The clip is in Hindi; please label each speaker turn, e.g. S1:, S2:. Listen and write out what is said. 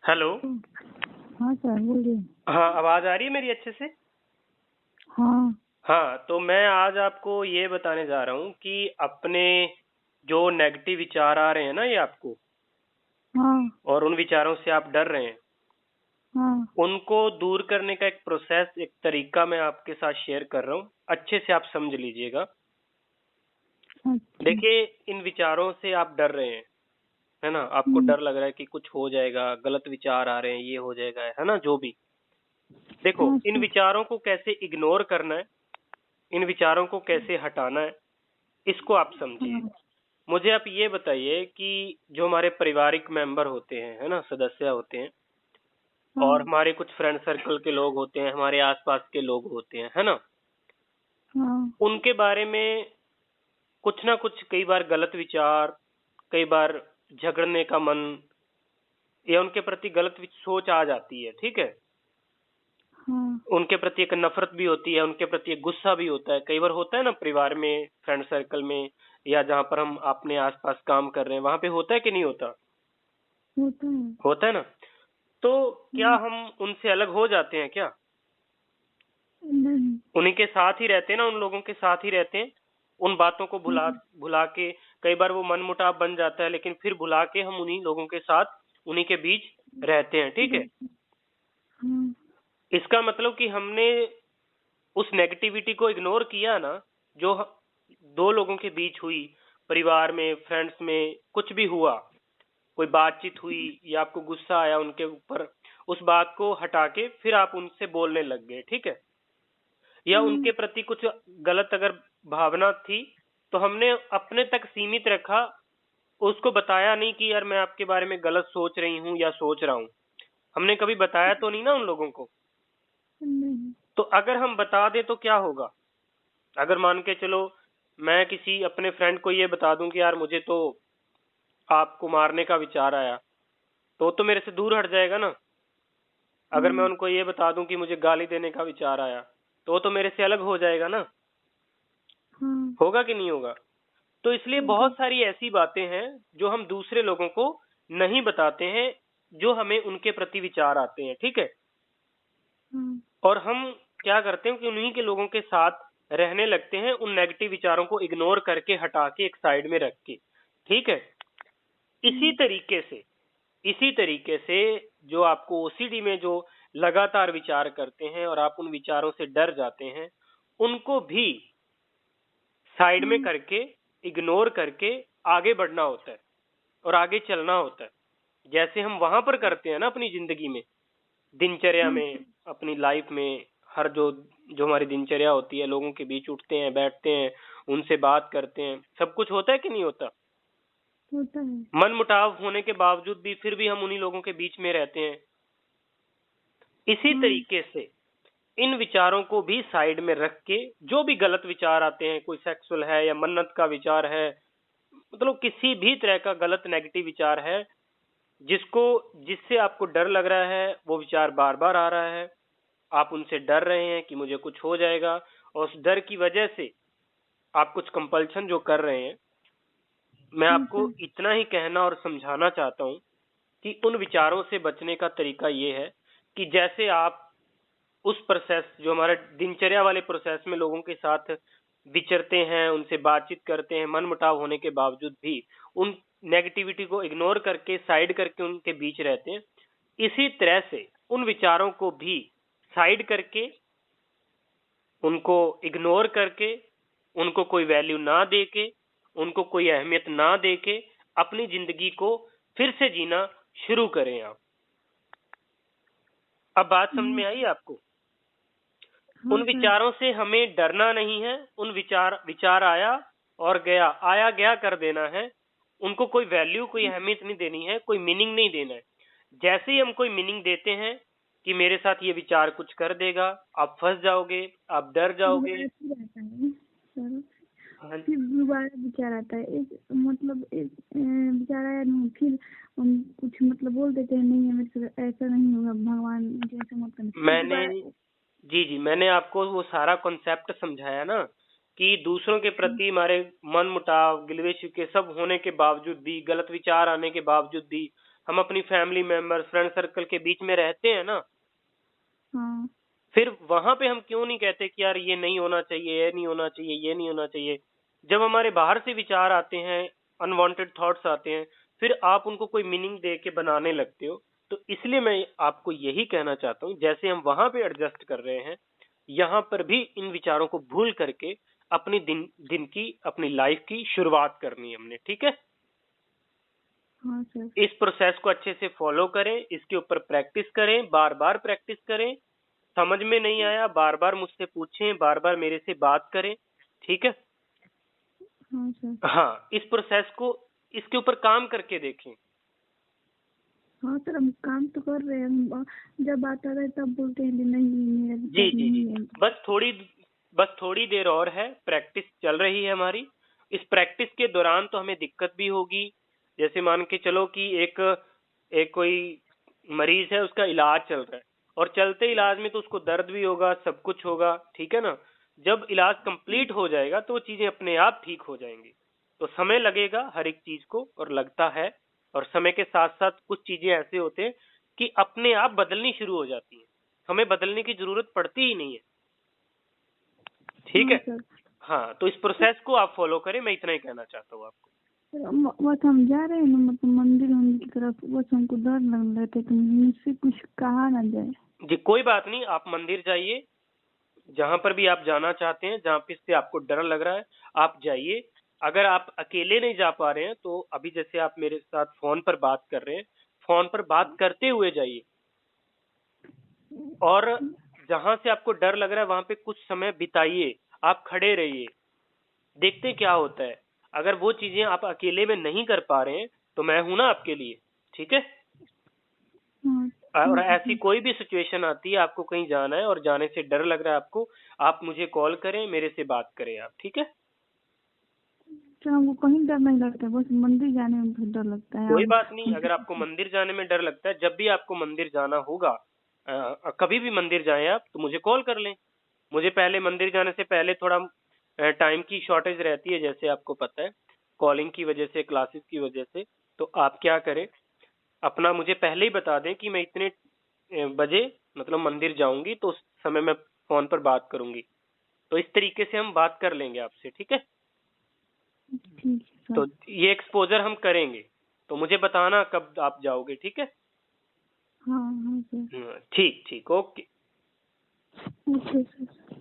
S1: हेलो।
S2: हाँ सर बोलिए।
S1: हाँ, आवाज आ रही है मेरी अच्छे से?
S2: हाँ।
S1: हाँ, तो मैं आज आपको ये बताने जा रहा हूँ कि अपने जो नेगेटिव विचार आ रहे हैं ना ये आपको,
S2: हाँ।
S1: और उन विचारों से आप डर रहे हैं,
S2: हाँ।
S1: उनको दूर करने का एक प्रोसेस, एक तरीका मैं आपके साथ शेयर कर रहा हूँ। अच्छे से आप समझ लीजिएगा।
S2: अच्छा।
S1: देखिए, इन विचारों से आप डर रहे हैं, है ना? आपको
S2: हम्म।
S1: डर लग रहा है कि कुछ हो जाएगा, गलत विचार आ रहे हैं, ये हो जाएगा, है ना? जो भी, देखो,
S2: हाँ
S1: इन
S2: सर।
S1: विचारों को कैसे इग्नोर करना है, इन विचारों को कैसे हटाना है, इसको आप समझिए।
S2: हाँ।
S1: मुझे आप ये बताइए कि जो हमारे पारिवारिक मेंबर होते हैं, है ना, सदस्य होते हैं, और
S2: हाँ।
S1: हमारे कुछ फ्रेंड सर्कल के लोग होते हैं, हमारे आसपास के लोग होते हैं, है ना,
S2: हाँ।
S1: उनके बारे में कुछ ना कुछ कई बार गलत विचार, कई बार झगड़ने का मन, या उनके प्रति गलत सोच आ जाती है, ठीक है?
S2: हाँ।
S1: उनके प्रति एक नफरत भी होती है, उनके प्रति एक गुस्सा भी होता है। कई बार होता है ना, परिवार में, फ्रेंड सर्कल में, या जहाँ पर हम अपने आसपास काम कर रहे हैं, वहां पे होता है कि नहीं होता?
S2: होता है।
S1: होता है ना? तो क्या
S2: हम्म।
S1: हम उनसे अलग हो जाते हैं क्या?
S2: नहीं।
S1: उन्हीं के साथ ही रहते हैं ना, उन लोगों के साथ ही रहते हैं, उन बातों को भुला
S2: हम्म।
S1: भुला के। कई बार वो मनमुटाव बन जाता है, लेकिन फिर भुला के हम उन्हीं लोगों के साथ, उन्हीं के बीच रहते हैं, ठीक है?
S2: हाँ।
S1: इसका मतलब कि हमने उस नेगेटिविटी को इग्नोर किया ना, जो दो लोगों के बीच हुई, परिवार में, फ्रेंड्स में, कुछ भी हुआ, कोई बातचीत हुई या आपको गुस्सा आया उनके ऊपर, उस बात को हटा के फिर आप उनसे बोलने लग गए, ठीक है? या उनके
S2: हम्म।
S1: प्रति कुछ गलत अगर भावना थी, तो हमने अपने तक सीमित रखा, उसको बताया नहीं कि यार मैं आपके बारे में गलत सोच रही हूँ या सोच रहा हूँ। हमने कभी बताया तो नहीं ना उन लोगों को।
S2: नहीं।
S1: तो अगर हम बता दें तो क्या होगा? अगर मान के चलो, मैं किसी अपने फ्रेंड को ये बता दूं कि यार मुझे तो आपको मारने का विचार आया, तो मेरे से दूर हट जाएगा ना। अगर मैं
S2: हाँ।
S1: उनको ये बता दूं कि मुझे गाली देने का विचार आया, तो मेरे से अलग हो जाएगा ना।
S2: हाँ।
S1: होगा कि नहीं होगा? तो इसलिए
S2: होगा।
S1: बहुत सारी ऐसी बातें हैं जो हम दूसरे लोगों को नहीं बताते हैं, जो हमें उनके प्रति विचार आते हैं, ठीक है?
S2: हाँ।
S1: और हम क्या करते हैं कि उन्हीं के लोगों के साथ रहने लगते हैं, उन नेगेटिव विचारों को इग्नोर करके, हटा के, एक साइड में रख के, ठीक है? इसी
S2: हम्म।
S1: तरीके से इसी तरीके से जो आपको ओसीडी में जो लगातार विचार करते हैं और आप उन विचारों से डर जाते हैं, उनको भी साइड में
S2: हाँ।
S1: करके, इग्नोर करके आगे बढ़ना होता है और आगे चलना होता है। जैसे हम वहां पर करते हैं ना अपनी जिंदगी में, दिनचर्या
S2: हाँ
S1: में,
S2: सर।
S1: अपनी लाइफ में, हर जो जो हमारी दिनचर्या होती है, लोगों के बीच उठते हैं, बैठते हैं, उनसे बात करते हैं, सब कुछ होता है कि नहीं होता?
S2: होता है।
S1: मन मुटाव होने के बावजूद भी फिर भी हम उन्हीं लोगों के बीच में रहते हैं। इसी
S2: हाँ।
S1: तरीके से इन विचारों को भी साइड में रख के, जो भी गलत विचार आते हैं, कोई सेक्सुअल है या मन्नत का विचार है, मतलब किसी भी तरह का गलत नेगेटिव विचार है, जिसको जिससे आपको डर लग रहा है, वो विचार बार बार आ रहा है, आप उनसे डर रहे हैं कि मुझे कुछ हो जाएगा, और उस डर की वजह से आप कुछ कंपल्शन जो कर रहे हैं, मैं
S2: हाँ
S1: आपको
S2: सर।
S1: इतना ही कहना और समझाना चाहता हूं कि उन विचारों से बचने का तरीका ये है कि जैसे आप उस प्रोसेस, जो हमारे दिनचर्या वाले प्रोसेस में लोगों के साथ विचरते हैं, उनसे बातचीत करते हैं, मनमुटाव होने के बावजूद भी उन नेगेटिविटी को इग्नोर करके, साइड करके उनके बीच रहते हैं, इसी तरह से उन विचारों को भी साइड करके, उनको इग्नोर करके, उनको कोई वैल्यू ना देके, उनको कोई अहमियत ना देके, अपनी जिंदगी को फिर से जीना शुरू करें आप। अब बात समझ
S2: हम्म।
S1: में आई आपको?
S2: हाँ
S1: उन
S2: सर।
S1: विचारों से हमें डरना नहीं है। उन विचार आया और गया, आया गया कर देना है। उनको कोई वैल्यू, कोई अहमियत नहीं देनी है, कोई मीनिंग नहीं देना है। जैसे ही हम कोई मीनिंग देते हैं कि मेरे साथ ये विचार कुछ कर देगा, आप फंस जाओगे, आप डर जाओगे।
S2: दोबारा फिर आता है सर।
S1: हाँ,
S2: फिर दोबारा विचार आता है, एक मतलब एक विचार आया नहीं, फिर हम कुछ मतलब बोल देते हैं, नहीं है मेरे से ऐसा नहीं होगा, भगवान मुझे ऐसा मत करना, फिर
S1: मैंने
S2: दोबारा।
S1: जी जी, मैंने आपको वो सारा कॉन्सेप्ट समझाया ना, कि दूसरों के प्रति हमारे मन मुटाव, गिलवे शिकवे सब होने के बावजूद भी, गलत विचार आने के बावजूद भी, हम अपनी फैमिली मेंबर्स, फ्रेंड सर्कल के बीच में रहते हैं ना,
S2: हाँ
S1: फिर वहां पे हम क्यों नहीं कहते कि यार ये नहीं होना चाहिए, ये नहीं होना चाहिए, ये नहीं होना चाहिए। जब हमारे बाहर से विचार आते हैं, अनवांटेड थॉट्स आते हैं, फिर आप उनको कोई मीनिंग दे के बनाने लगते हो। तो इसलिए मैं आपको यही कहना चाहता हूँ, जैसे हम वहां पे एडजस्ट कर रहे हैं, यहाँ पर भी इन विचारों को भूल करके अपनी दिन दिन की, अपनी लाइफ की शुरुआत करनी है हमने, ठीक है।
S2: हाँ सर।
S1: इस प्रोसेस को अच्छे से फॉलो करें, इसके ऊपर प्रैक्टिस करें, बार बार प्रैक्टिस करें। समझ में नहीं आया, बार बार मुझसे पूछें, बार बार मेरे से बात करें, ठीक है।
S2: हाँ सर।
S1: हाँ, इस प्रोसेस को, इसके ऊपर काम करके देखें।
S2: हाँ सर, हम काम तो कर रहे हैं। हम जब बात आता है तब बोलते हैं कि नहीं मेरा
S1: जी
S2: विचार
S1: जी
S2: नहीं
S1: जी,
S2: है।
S1: बस थोड़ी देर और है, प्रैक्टिस चल रही है हमारी। इस प्रैक्टिस के दौरान तो हमें दिक्कत भी होगी। जैसे मान के चलो कि एक एक कोई मरीज है, उसका इलाज चल रहा है, और चलते इलाज में तो उसको दर्द भी होगा, सब कुछ होगा, ठीक है ना। जब इलाज कंप्लीट हो जाएगा तो वो चीजें अपने आप ठीक हो जाएंगी। तो समय लगेगा हर एक चीज को, और लगता है। और समय के साथ साथ कुछ चीजें ऐसे होते हैं कि अपने आप बदलनी शुरू हो जाती हैं, हमें बदलने की जरूरत पड़ती ही नहीं है, ठीक
S2: हाँ
S1: है।
S2: सर।
S1: हाँ, तो इस प्रोसेस को आप फॉलो करें, मैं इतना ही कहना चाहता हूँ आपको।
S2: सर, बस हम जा रहे हैं ना, मतलब मंदिर वंदिर की तरफ, बस हमको डर लग रहा था कि मुझसे कुछ कहा ना जाए।
S1: जी कोई बात नहीं, आप मंदिर जाइए, जहां पर भी आप जाना चाहते हैं, जहां पे से आपको डर लग रहा है, आप जाइए। अगर आप अकेले नहीं जा पा रहे हैं तो अभी जैसे आप मेरे साथ फोन पर बात कर रहे हैं, फोन पर बात करते हुए जाइए। और जहां से आपको डर लग रहा है वहां पे कुछ समय बिताइए, आप खड़े रहिए, देखते क्या होता है। अगर वो चीजें आप अकेले में नहीं कर पा रहे हैं तो मैं हूं ना आपके लिए, ठीक है।
S2: हाँ
S1: और
S2: ठीक है
S1: ऐसी
S2: सर।
S1: कोई भी सिचुएशन आती है, आपको कहीं जाना है और जाने से डर लग रहा है आपको, आप मुझे कॉल करें, मेरे से बात करें आप, ठीक है।
S2: सर, हमको कहीं डर नहीं लगता, बस मंदिर जाने में बहुत डर लगता है।
S1: कोई
S2: अब
S1: बात नहीं,
S2: हमसे
S1: अगर आपको मंदिर जाने में डर लगता है, जब भी आपको मंदिर जाना होगा, कभी भी मंदिर जाएं आप, तो मुझे कॉल कर लें। मुझे पहले मंदिर जाने से पहले थोड़ा टाइम की शॉर्टेज रहती है, जैसे आपको पता है, कॉलिंग की वजह से, क्लासेस की वजह से। तो आप क्या करें, अपना मुझे पहले ही बता दें कि मैं इतने बजे मतलब मंदिर जाऊंगी, तो उस समय मैं फोन पर बात करूंगी। तो इस तरीके से हम बात कर लेंगे आपसे, ठीक है।
S2: ठीक है
S1: तो
S2: सर।
S1: ये एक्सपोजर हम करेंगे, तो मुझे बताना कब आप जाओगे, ठीक है।
S2: हाँ हाँ सर।
S1: ठीक ठीक, ओके।
S2: Okay sir.